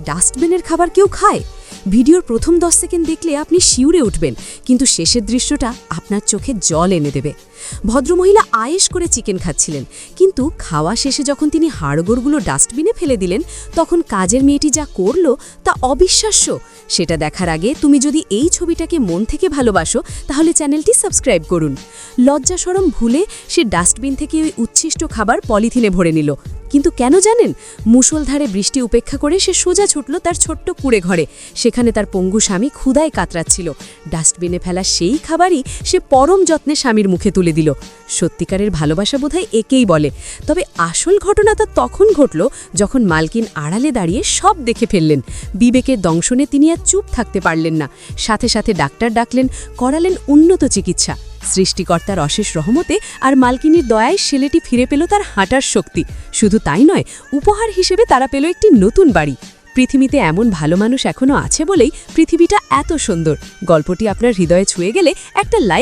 ডাস্টবিনের খাবার কেউ খায়? ভিডিওর প্রথম 10 সেকেন্ড দেখলে আপনি শিউরে উঠবেন, কিন্তু শেষের দৃশ্যটা আপনার চোখে জল এনে দেবে। ভদ্রমহিলা আয়েশ করে চিকেন খাচ্ছিলেন, কিন্তু খাওয়া শেষে যখন তিনি হাড়গোড়গুলো ডাস্টবিনে ফেলে দিলেন, তখন কাজের মেয়েটি যা করল তা অবিশ্বাস্য। সেটা দেখার আগে তুমি যদি এই ছবিটাকে মন থেকে ভালোবাসো, তাহলে চ্যানেলটি সাবস্ক্রাইব করুন। লজ্জা শরম ভুলে সে ডাস্টবিন থেকে ওই উচ্ছিষ্ট খাবার পলিথিনে ভরে নিল। কিন্তু কেন জানেন? মুষলধারে বৃষ্টি উপেক্ষা করে সে সোজা ছুটল তার ছোট্ট কুঁড়ে ঘরে। সেখানে তার পঙ্গু স্বামী ক্ষুধায় কাতরাচ্ছিল। ডাস্টবিনে ফেলা সেই খাবারই সে পরম যত্নে স্বামীর মুখে তুলে দিল। সত্যিকারের ভালোবাসা বোধহয় একেই বলে। তবে আসল ঘটনাটা তখন ঘটল যখন মালকিন আড়ালে দাঁড়িয়ে সব দেখে ফেললেন। বিবেকের দংশনে তিনি আর চুপ থাকতে পারলেন না। সাথে সাথে ডাক্তার ডাকলেন, করালেন উন্নত চিকিৎসা। সৃষ্টিকর্তার অশেষ রহমতে আর মালকিনীর দয়ায় ছেলেটি ফিরে পেল তার হাঁটার শক্তি। শুধু তাই নয়, উপহার হিসেবে তারা পেল একটি নতুন বাড়ি। পৃথিবীতে এমন ভালো মানুষ এখনও আছে বলেই পৃথিবীটা এত সুন্দর। গল্পটি আপনার হৃদয়ে ছুঁয়ে গেলে একটা লাইক